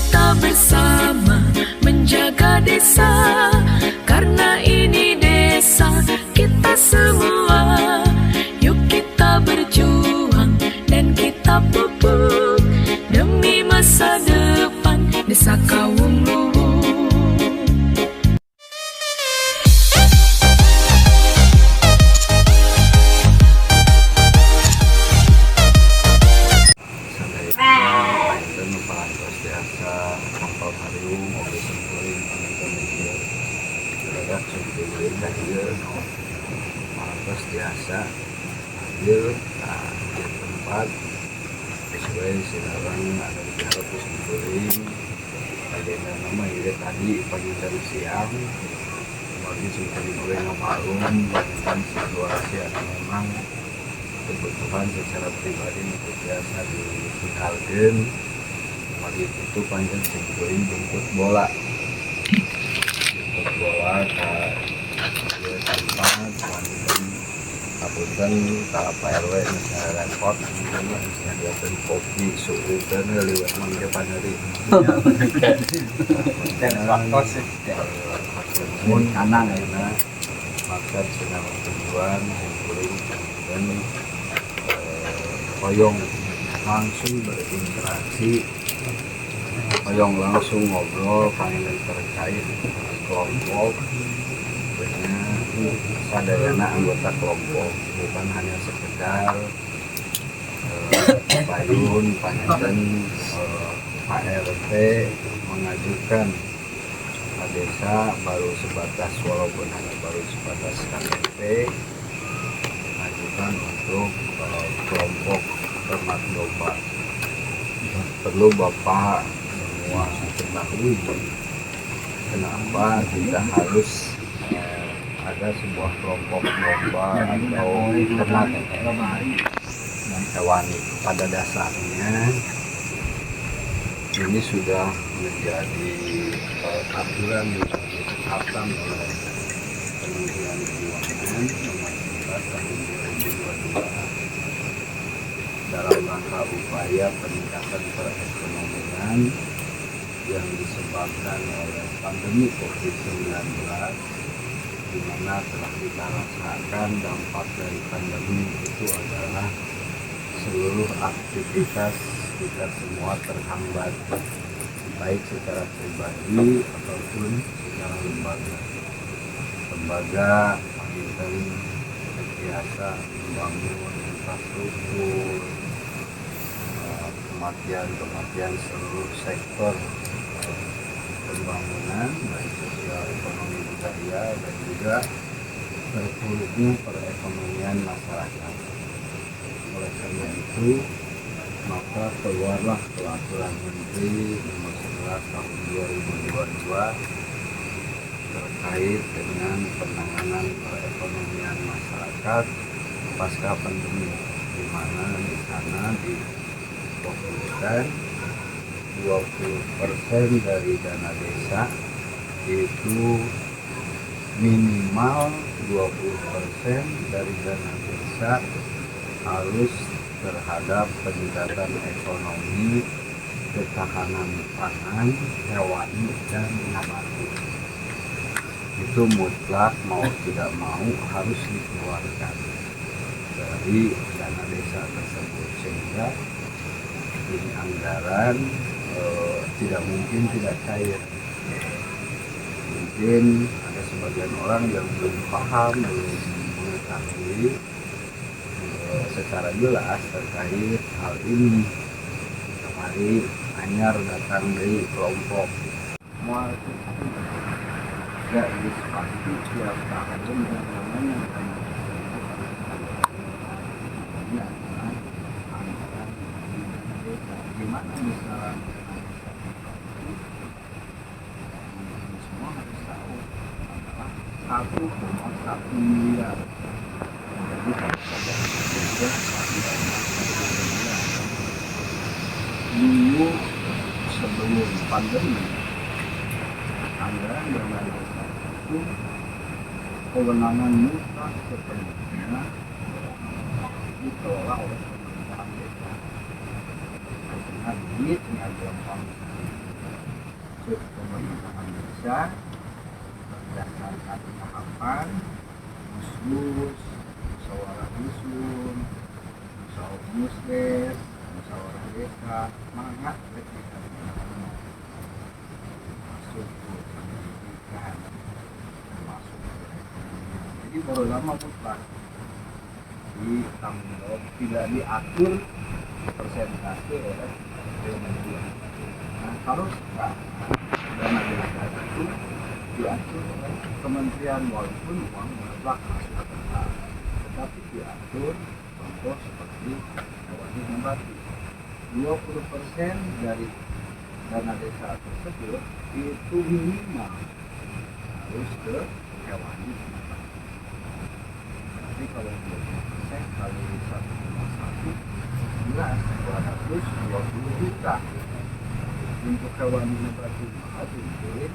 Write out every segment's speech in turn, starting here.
kita bersama menjaga desa, karena ini desa kita semua. Yuk kita berjuang dan kita pupuk demi masa depan desa Kawung Luwu. Biasa hadir di tempat sesuai sekarang ada di harus kuring agenda nama ini tadi pagi dan siang kemarin seperti oleh ngamalum dengan situasi yang memang kebutuhan secara pribadi untuk biasa dihalkan kemarin itu panjang kuring jemput bola ke tempat panjang apunten kalau Pak RW misalnya repot misalnya diatur kopi suhu dan lewat menggepan dari dan faktor sih mun kanan ya maksud senang tujuan kuring dan koyong langsung berinteraksi koyong langsung ngobrol panggil terkait kelompok sadayana anggota kelompok, bukan hanya sekedar payun panjang Pak RT mengajukan ke desa baru sebatas walaupun hanya baru sebatas KTP mengajukan untuk kelompok ternak domba. Perlu Bapak semua ketahui kenapa kita harus ada sebuah kelompok domba atau ternak hewan. Pada dasarnya ini sudah menjadi aturan yang ditetapkan oleh Kementerian Keuangan nomor 11 tahun 2022 dalam rangka upaya peningkatan perekonomian yang disebabkan oleh pandemi COVID-19, di mana telah kita rasakan dampak dari pandemi itu adalah seluruh aktivitas kita semua terhambat, baik secara pribadi ataupun secara lembaga. Lembaga Panggilan biasa membangun infrastruktur, kematian seluruh sektor pembangunan baik sosial, ekonomi, budaya dan juga terpuruknya perekonomian masyarakat. Oleh karena itu maka keluarlah peraturan Menteri nomor 11 tahun 2022 terkait dengan penanganan perekonomian masyarakat pasca pandemi, di mana di sana difokuskan 20% dari dana desa itu minimal 20% dari dana desa harus terhadap peningkatan ekonomi, ketahanan pangan, hewani, dan nabati. Itu mutlak mau tidak mau harus dikeluarkan dari dana desa tersebut, sehingga ini anggaran tidak mungkin tidak cair. Mungkin ada sebagian orang yang belum paham, belum mengetahui secara jelas terkait hal ini. Kemarin anyar datang dari kelompok mual tidak disepakati tiap tahun yang namanya gimana misalnya semua harus tahu adalah 1,1 miliar. Dulu sebelum pandemi anggaran dana desa itu kewenangan mutlak sepenuhnya dikelola oleh pemerintahan desa. Karena duitnya gampang desa berdasarkan tahapan musmus, musyawarah dusun, musyawarah musyawarah desa, semangat mereka masuk ke pendidikan, masuk ke ekonomi. Jadi baru lama mutlak di tanggung jawab, tidak diatur persentase oleh kementerian. Nah, kalau sekarang dana desa itu diatur oleh kementerian, walaupun uang mutlak masuk ke desa, tetapi diatur contoh seperti wajib nabati 20% dari dana desa tersebut itu minimal harus ke wajib nabati. Tapi kalau 20% kali 1,1 jelas 220 juta untuk hewan nabati maka dikirim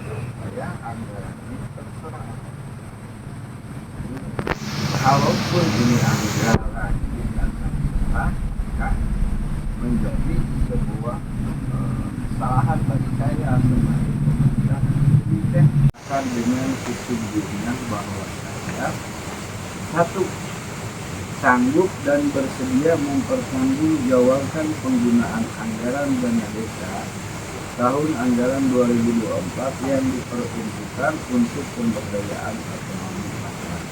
supaya anggarannya terserah. Kalaupun ini anggaran maka menjadi sebuah kesalahan bagi saya sebagai pemerintah. Jadi akan dengan kesungguhan bahwa saya satu, sanggup dan bersedia mempertanggungjawabkan penggunaan anggaran dana desa tahun anggaran 2024 yang diperuntukkan untuk pemberdayaan ekonomi masyarakat.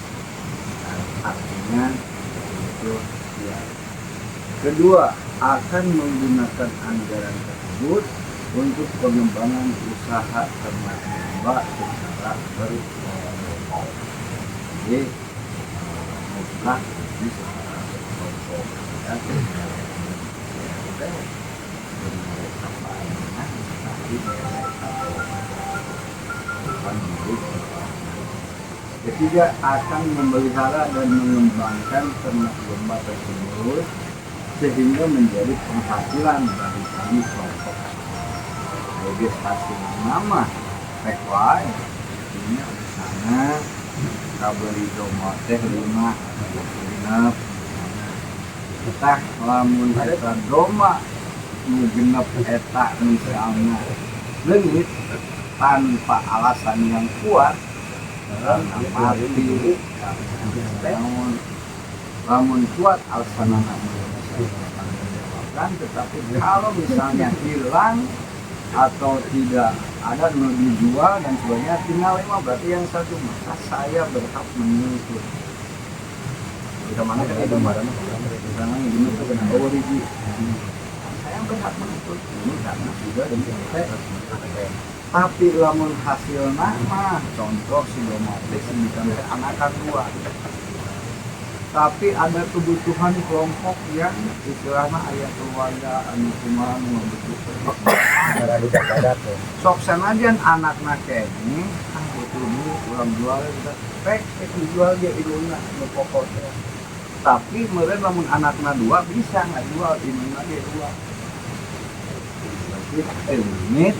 Artinya itu ya. Kedua, akan menggunakan anggaran tersebut untuk pengembangan usaha ternak domba secara berkelompok. Jadi mutlak di secara berkelompok ya. Ketiga, akan memelihara dan mengembangkan ternak domba tersebut sehingga menjadi penghasilan bagi kami kelompok. Registrasi nama pekwai ini di sana kabeli domba teh 5 genep kita lamun eta domba nu genep eta misalnya leungit tanpa alasan yang kuat mati lamun kuat alasan kan, tetapi kalau misalnya hilang atau tidak ada mau dijual dan sebagainya tinggal 5 berarti yang satu maka saya berhak menuntut. Kita mana kan itu barangnya misalnya ini tuh kena biji saya berhak menuntut ini karena sudah dan tapi lamun hasil nama contoh si domatis bisa anakan 2 tapi ada kebutuhan kelompok yang istilahnya ayat keluarga anu kumaha nu membutuhkan sok sanajan anakna kene butuh duit urang jual kita pek dijual ge indungna nu pokok tapi meureun lamun anakna 2 bisa ngajual indungna ge 2 berarti limit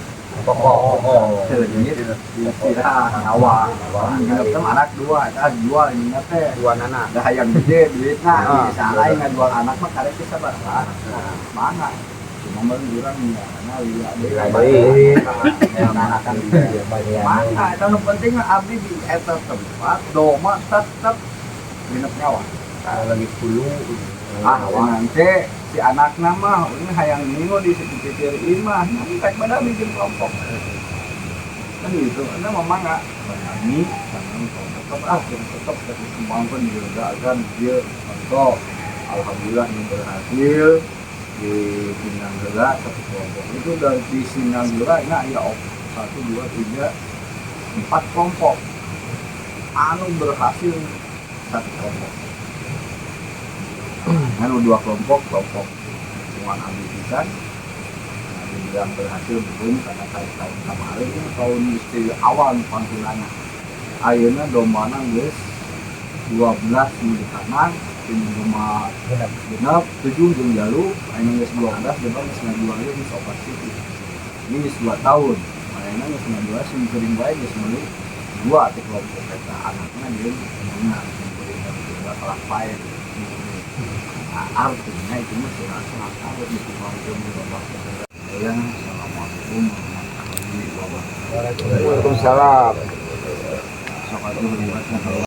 pokok awal anak 2 jual ini teh 2 anak dah yang gede duitna bisa lain ngajual anak mah karek bisa berapa mana cuma menurang ya karena lihat anak-anak mana itu yang penting abdi di eta tempat doma tetap genep nyawa lagi 10 nanti si anak nama ini hayang minggu di sekitar imah nanti tak pada bikin kelompok kan gitu anda memang nggak berani tetap tetap dikembangkan juga akan dia contoh alhamdulillah yang berhasil di Sinanggera satu kelompok itu dari di Sinanggera ya 1, 2, 3, 4 kelompok anu berhasil satu kelompok. Kan 2 kelompok lingkungan abdi pisan dibilang berhasil belum karena tahun kemarin ini tahun istri awal pantunannya ayeuna dombana geus 12 di kanan tim rumah genep 7 jeung jalu ayeuna geus 12 depan geus ngajual di Sopat City ini geus 2 tahun ayeuna geus ngajual sing sering bae geus meuli 2 ti kelompok eta anakna jeung indungna sering kelas pae Nah, artinya itu mah silakan harus dikembangkan di babak kedua. Ya, assalamualaikum warahmatullahi wabarakatuh. Waalaikumsalam. Sok atuh